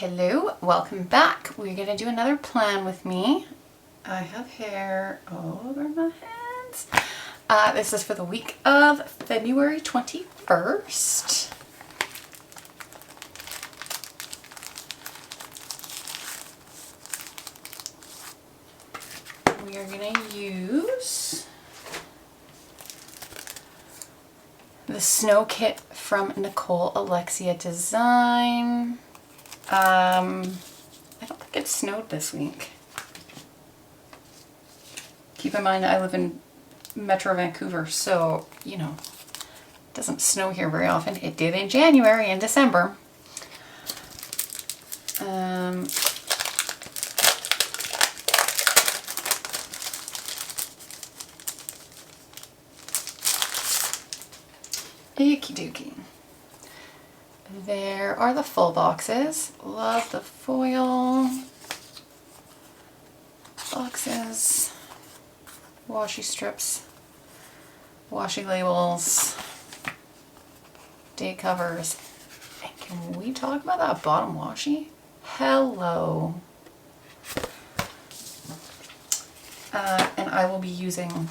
Hello, welcome back. We're going to do another plan with me. I have hair all over my hands. This is for the week of February 21st. We are going to use the snow kit from Nicole, Alexia design. I don't think it snowed this week. Keep in mind I live in Metro Vancouver, so, you know, it doesn't snow here very often. It did in January and December. Okie dokie. There are the full boxes. Love the foil boxes, washi strips, washi labels, date covers. And can we talk about that bottom washi? Hello. And I will be using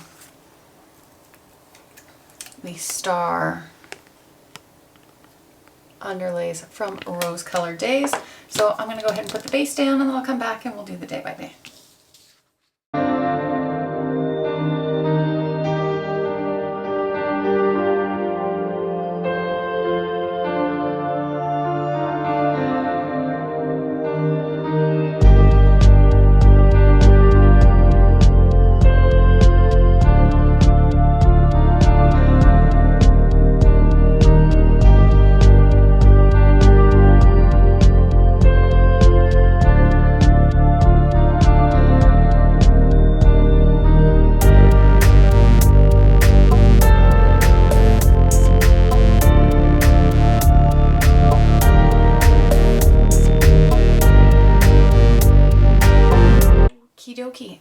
the star underlays from Rose Colored Days. So I'm going to go ahead and put the base down and then I'll come back and we'll do the day by day.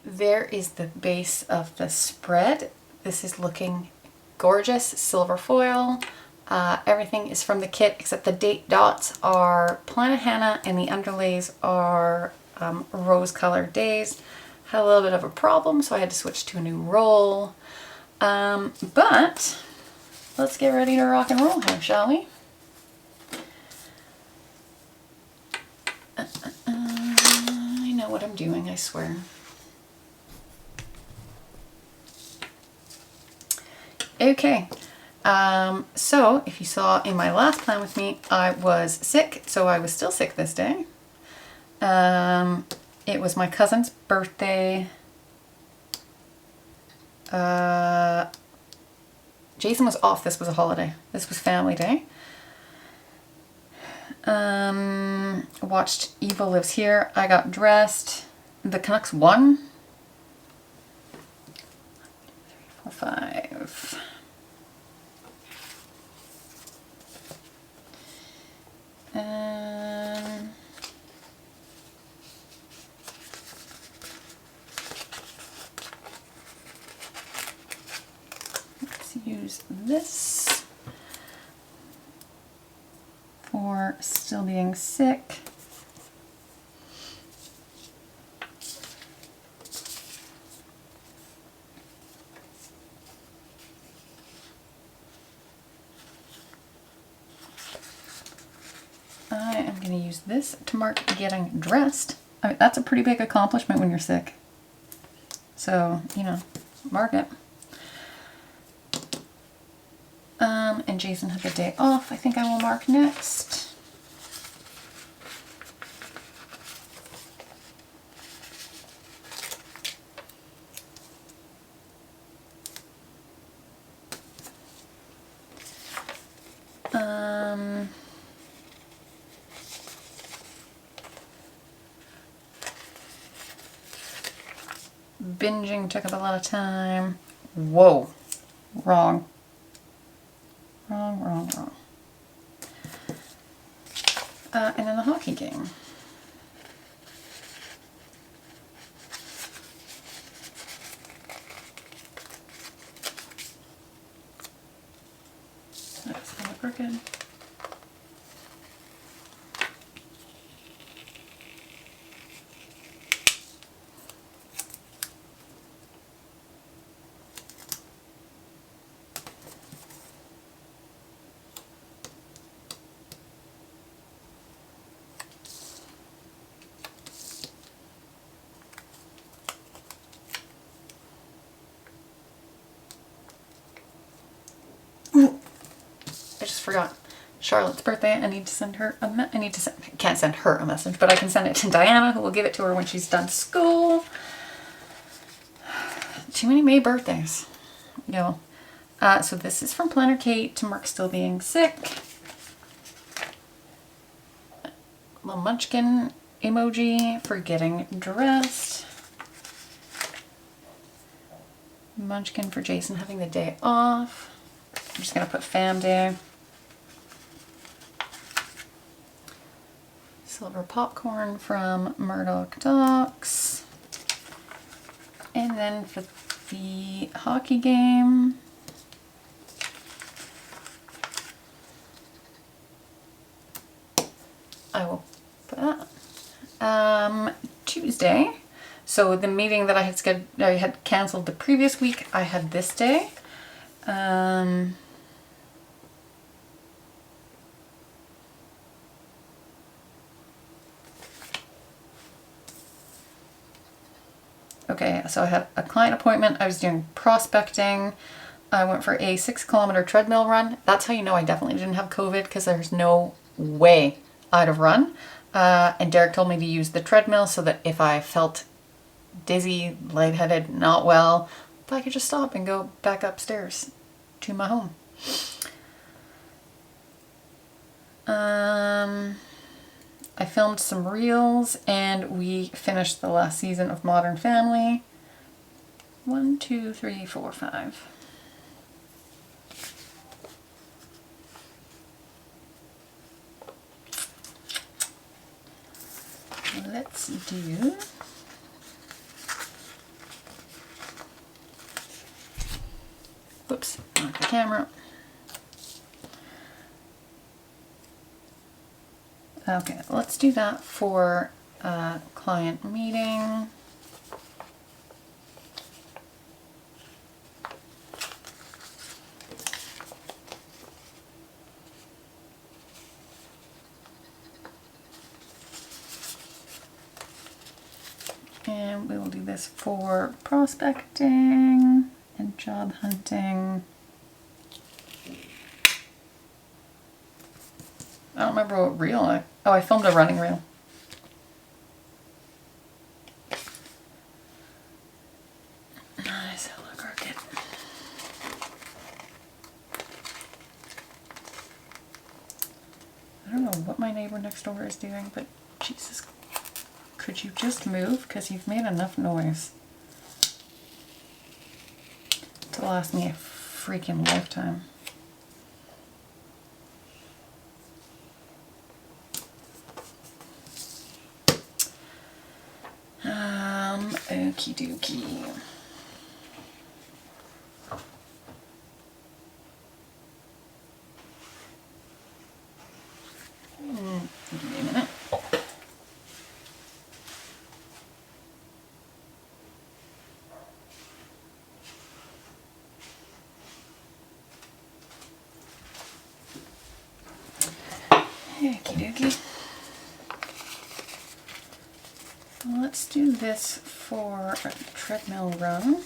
There is the base of the spread. This is looking gorgeous, silver foil. Everything is from the kit except the date dots are Planet Hannah and the underlays are Rose Colored Days. Had a little bit of a problem, so I had to switch to a new roll. But let's get ready to rock and roll here, shall we? I know what I'm doing, I swear. Okay, so if you saw in my last plan with me, I was sick, so I was still sick this day. It was my cousin's birthday. Jason was off, this was a holiday. This was family day. Watched Eva Lives Here. I got dressed. The Canucks won. 3, 4, 5. Let's use this for still being sick. I am going to use this to mark getting dressed. I mean, that's a pretty big accomplishment when you're sick. So, you know, mark it. And Jason had the day off. I think I will mark next. Binging took up a lot of time. Whoa. Wrong. Wrong. And then the hockey game. That's not crooked. forgot. Charlotte's birthday. I need to send her can't send her a message, but I can send it to Diana, who will give it to her when she's done school. Too many May birthdays. No. So this is from Planner Kate to Mark still being sick. Little munchkin emoji for getting dressed. Munchkin for Jason having the day off. I'm just gonna put fam day. Silver popcorn from Murdoch Docs. And then for the hockey game, I will put that. Tuesday. So the meeting that I had canceled the previous week, I had this day. Okay, so I had a client appointment. I was doing prospecting. I went for a 6-kilometer treadmill run. That's how you know I definitely didn't have COVID, because there's no way I'd have run. And Derek told me to use the treadmill so that if I felt dizzy, lightheaded, not well, I could just stop and go back upstairs to my home. I filmed some reels and we finished the last season of Modern Family. 1, 2, 3, 4, 5. Let's do whoops, not the camera. Okay, let's do that for a client meeting. And we will do this for prospecting and job hunting. I don't remember what reel I filmed a running reel. Nice, hello crooked. I don't know what my neighbor next door is doing, but Jesus, could you just move? Because you've made enough noise to last me a freaking lifetime. Okie dokie. Give me a minute. Okie dokie. Let's do this for a treadmill run.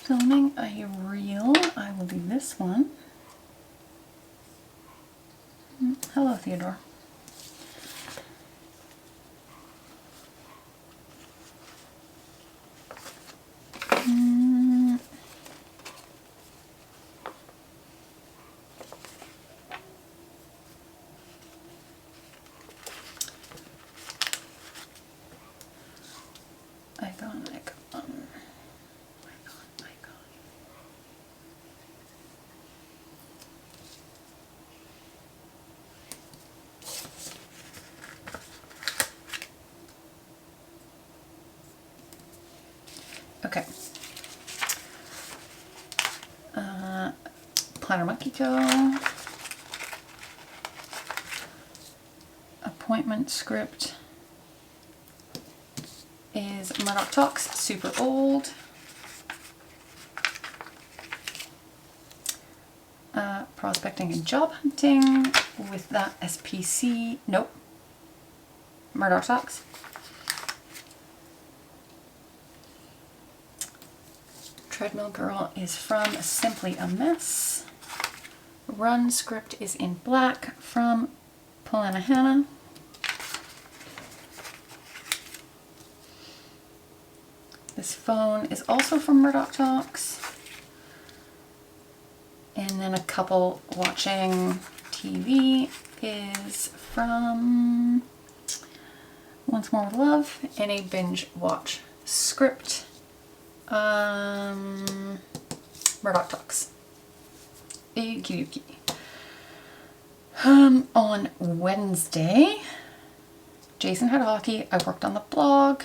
Filming a reel, I will do this one. Hello, Theodore. Okay. Planner Monkey Co. Appointment script is Murdoch Talks, super old. prospecting and job hunting with that SPC. Nope. Murdoch socks. Treadmill Girl is from Simply a Mess. Run script is in black from Polana Hannah. This phone is also from Murdoch Talks. And then a couple watching TV is from Once More with Love, and a binge watch script. Murdoch Talks. Yuki. On Wednesday, Jason had hockey. I worked on the blog.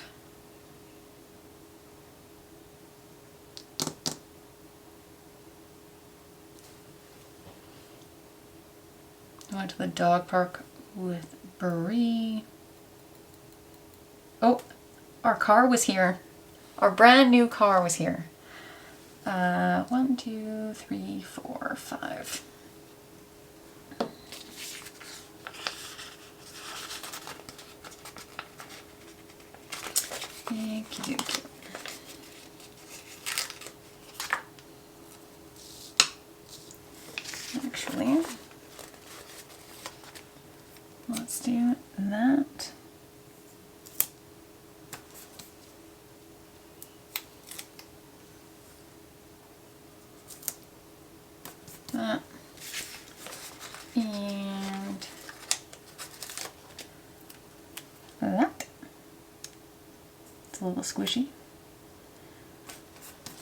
I went to the dog park with Brie. Oh, our car was here. Our brand new car was here. 1, 2, 3, 4, 5. Thank you. Actually, let's do that. That. And that. It's a little squishy.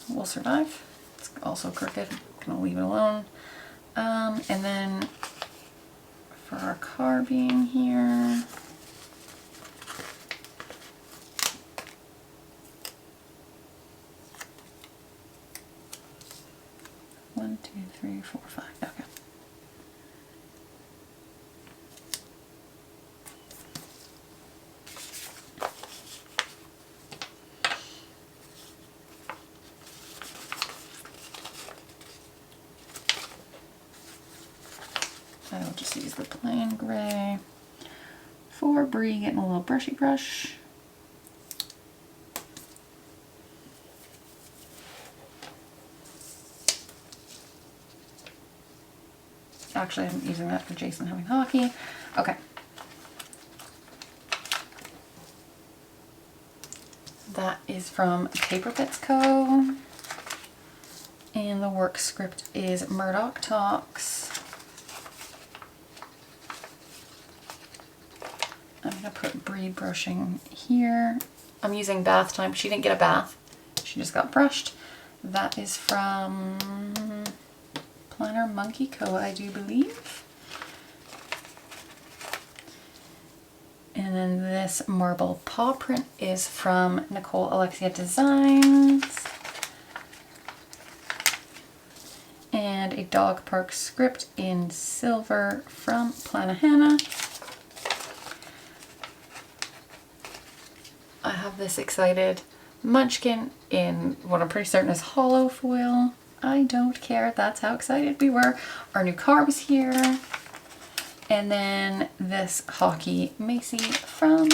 Will survive. It's also crooked. Gonna leave it alone. And then for our car being here, one, 2, 3, 4, 5. Okay. I will just use the plain gray for Brie, getting a little brushy brush. Actually, I'm using that for Jason having hockey. Okay. That is from Paper Bits Co. And the work script is Murdoch Talks. I'm going to put Brie brushing here. I'm using bath time. She didn't get a bath. She just got brushed. That is from Planner Monkey Co., I do believe. And then this marble paw print is from Nicole, Alexia Designs. And a dog park script in silver from Plana Hannah. I have this excited munchkin in what I'm pretty certain is hollow foil. I don't care. That's how excited we were. Our new car was here. And then this hockey Macy from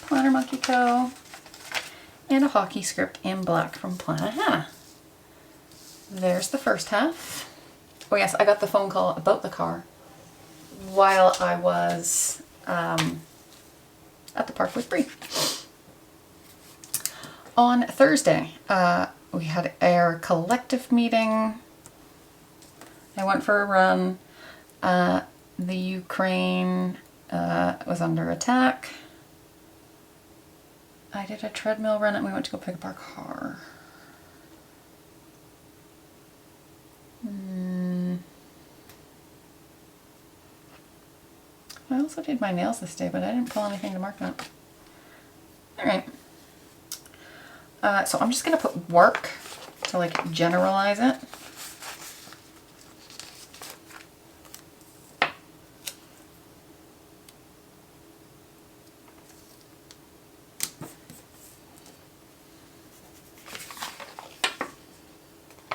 Planner Monkey Co. And a hockey script in black from Plana Hannah. There's the first half. Oh yes, I got the phone call about the car while I was at the park with Brie. On Thursday, we had our collective meeting. I went for a run. The Ukraine was under attack. I did a treadmill run and we went to go pick up our car. I also did my nails this day, but I didn't pull anything to mark that. Alright. So I'm just going to put work to like generalize it.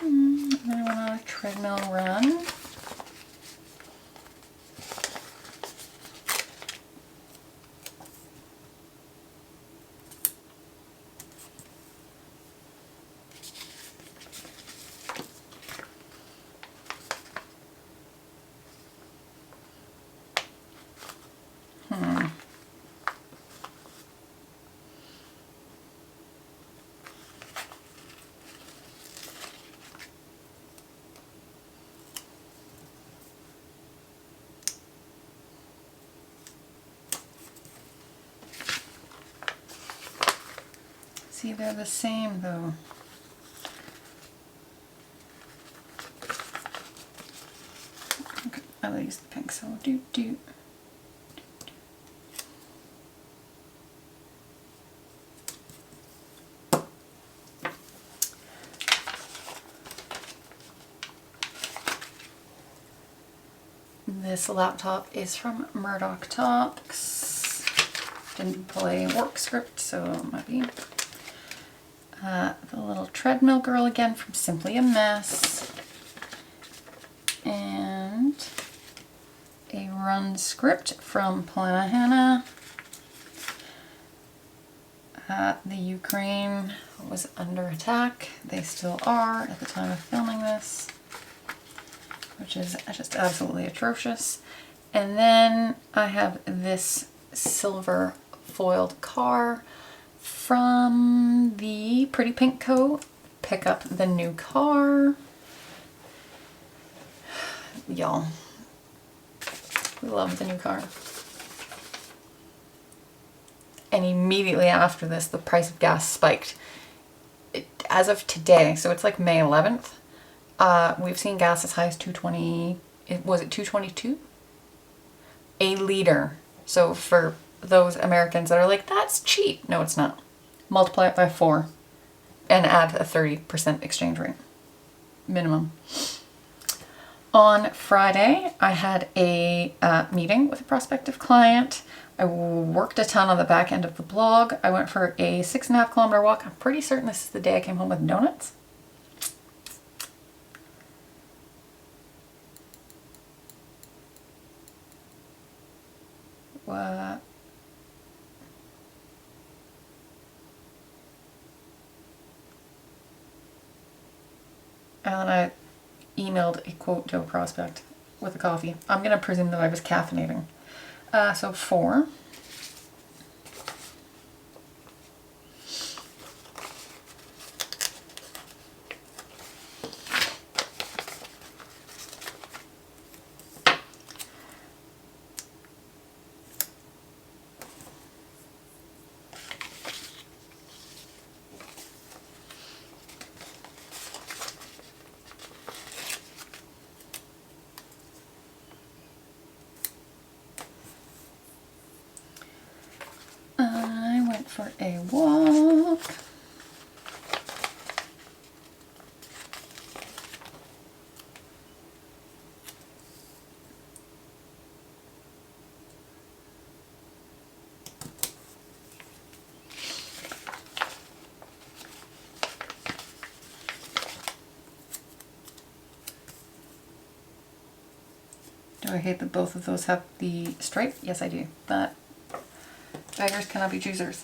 And then I went on a treadmill run. See, they're the same though. Okay, I'll use the pink, so do. This laptop is from Murdoch Talks. Didn't play work script, so it might be. The little treadmill girl again from Simply a Mess. And a run script from Planahana. The Ukraine was under attack. They still are at the time of filming this, which is just absolutely atrocious. And then I have this silver foiled car from the Pretty Pink Co. Pick Up the New Car. Y'all, we love the new car. And immediately after this, the price of gas spiked. As of today, so it's like May 11th, we've seen gas as high as $2.20. Was it $2.22? A liter. So for those Americans that are like, that's cheap. No, it's not. Multiply it by 4 and add a 30% exchange rate. Minimum. On Friday, I had a meeting with a prospective client. I worked a ton on the back end of the blog. I went for a 6.5 kilometer walk. I'm pretty certain this is the day I came home with donuts. What? And I emailed a quote to a prospect with a coffee. I'm going to presume that I was caffeinating. So 4. I went for a walk. Do I hate that both of those have the stripe? Yes, I do, but beggars cannot be choosers.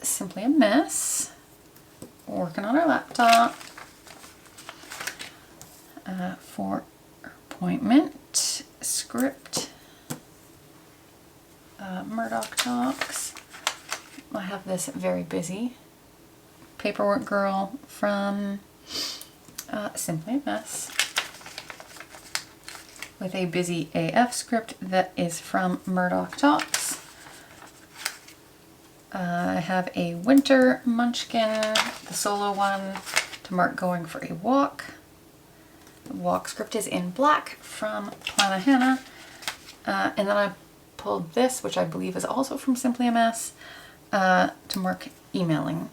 Simply a Mess. Working on our laptop. For appointment script. Murdoch Talks. I have this very busy paperwork girl from Simply a Mess. With a busy AF script that is from Murdoch Talks. I have a winter munchkin, the solo one, to mark going for a walk. The walk script is in black from Planahana. And then I pulled this, which I believe is also from Simply a Mess, to mark emailing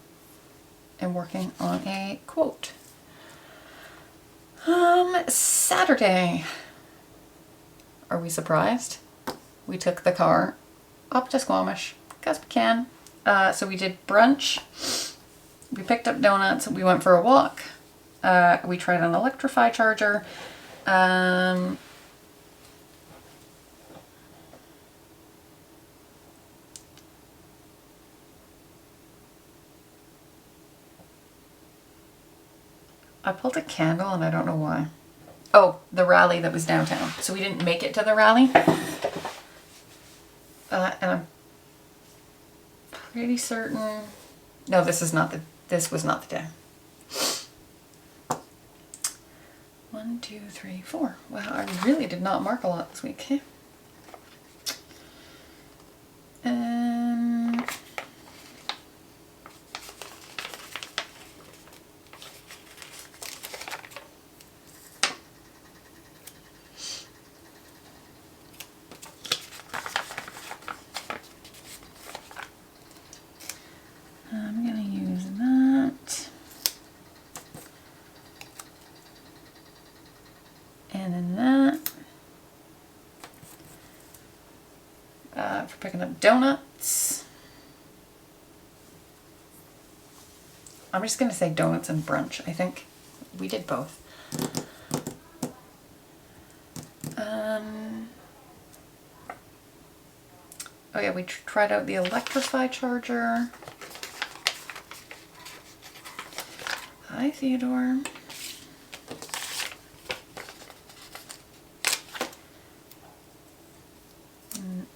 and working on a quote. Saturday. Are we surprised? We took the car up to Squamish because we can. So we did brunch. We picked up donuts. We went for a walk. We tried an Electrify charger. I pulled a candle and I don't know why. Oh, the rally that was downtown. So we didn't make it to the rally. And I'm pretty certain... No, this was not the day. 1, 2, 3, 4. Wow, I really did not mark a lot this week. I'm gonna use that. And then that. For picking up donuts. I'm just gonna say donuts and brunch. I think we did both. Oh yeah, we tried out the Electrify charger. Hi, Theodore.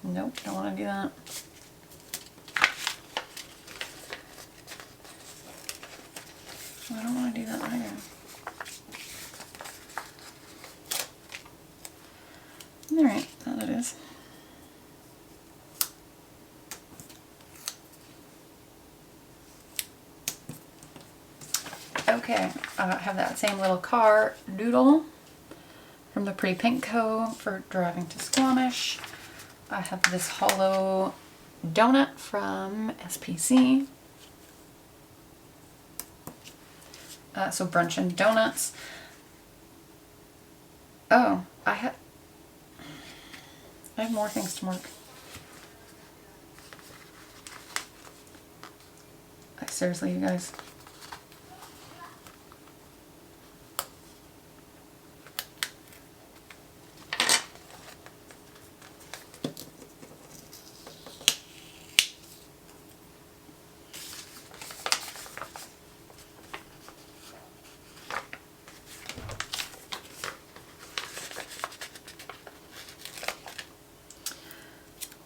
Nope, don't want to do that. I don't want to do that either. Alright, that it is. Okay, I have that same little car doodle from the Pretty Pink Co. for driving to Squamish. I have this hollow donut from SPC. So brunch and donuts. Oh, I have more things to mark. Seriously, you guys.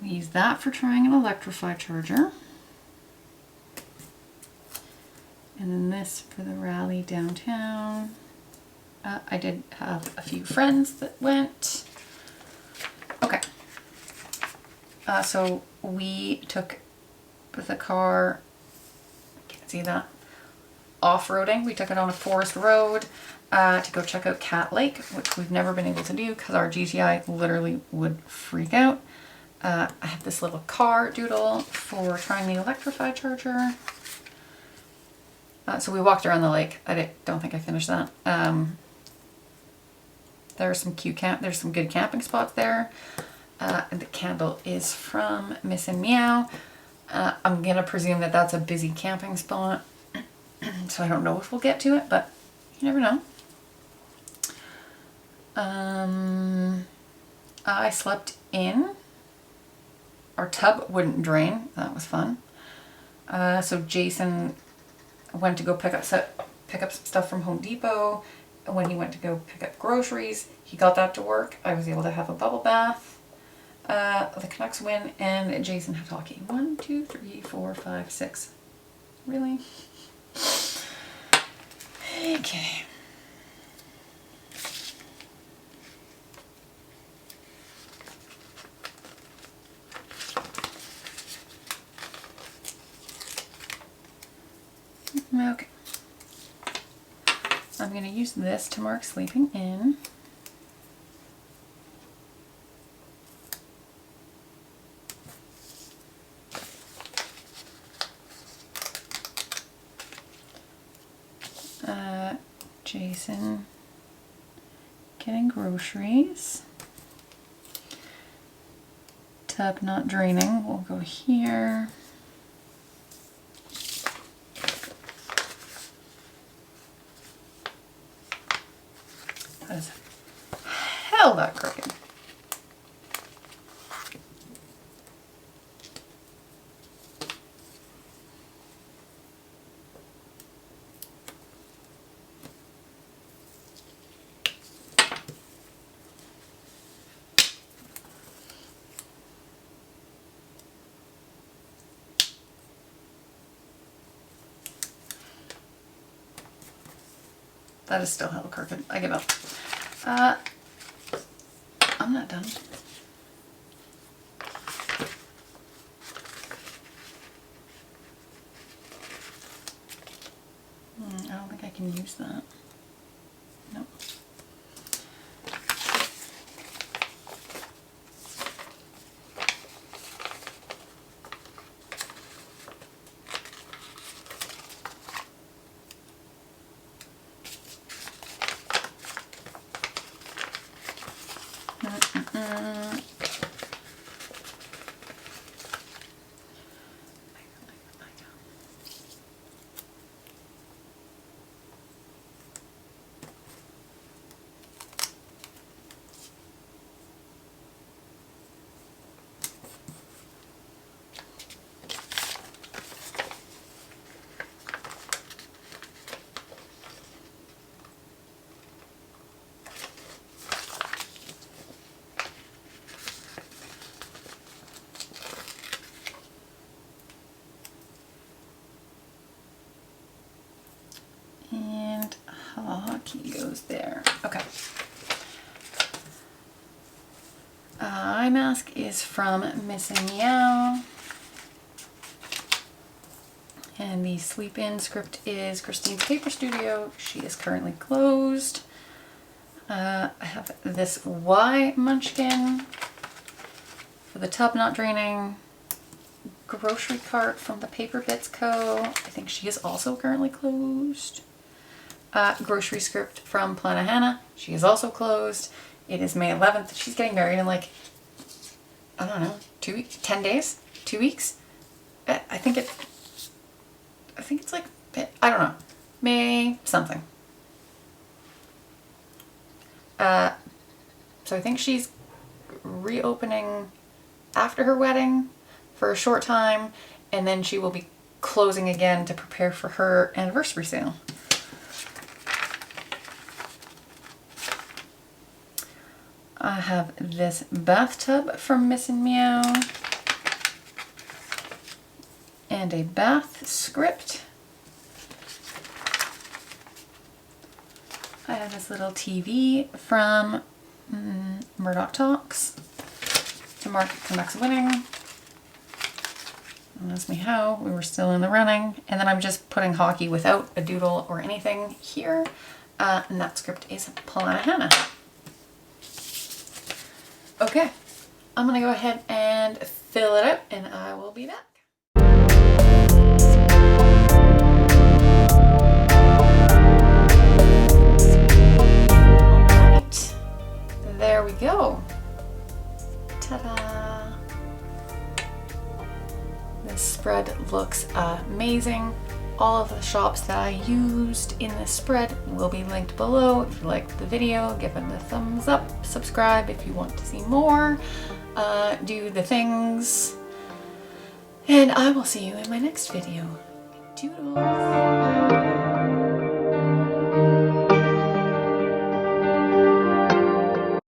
We use that for trying an Electrify charger. And then this for the rally downtown. I did have a few friends that went. Okay. So we took the car, can't see that, off-roading. We took it on a forest road to go check out Cat Lake, which we've never been able to do because our GTI literally would freak out. I have this little car doodle for trying the Electrify charger. So we walked around the lake. I don't think I finished that. There's some there's some good camping spots there. And the candle is from Miss and Meow. I'm gonna presume that that's a busy camping spot. So I don't know if we'll get to it, but you never know. I slept in. Our tub wouldn't drain. That was fun. So Jason went to go pick up some stuff from Home Depot. And when he went to go pick up groceries, he got that to work. I was able to have a bubble bath. The Canucks win, and Jason had hockey. 1, 2, 3, 4, 5, 6. Really? Okay. Okay. I'm going to use this to mark sleeping in. Jason getting groceries. Tub not draining. We'll go here. That is hella crooked. That is still hella crooked. I give up. I'm not done. I don't think I can use that. Nope. hockey goes there. Okay. Eye mask is from Miss Meow. And the Sleep In script is Christine's Paper Studio. She is currently closed. I have this Y Munchkin for the tub not draining. Grocery cart from the Paper Bits Co. I think she is also currently closed. Grocery script from Plana Hannah. She is also closed. It is May 11th. She's getting married in like, I don't know, 2 weeks, 10 days, 2 weeks. I think it's like, I don't know, May something. So I think she's reopening after her wedding for a short time, and then she will be closing again to prepare for her anniversary sale. I have this bathtub from Miss and Meow and a bath script. I have this little TV from Murdoch Talks to mark Canucks winning. Don't ask me how, we were still in the running. And then I'm just putting hockey without a doodle or anything here. And that script is Plana Hannah. Okay, I'm gonna go ahead and fill it up and I will be back. Alright, there we go. Ta-da! This spread looks amazing. All of the shops that I used in this spread will be linked below. If you liked the video, give it a thumbs up, subscribe if you want to see more, do the things, and I will see you in my next video. Toodles!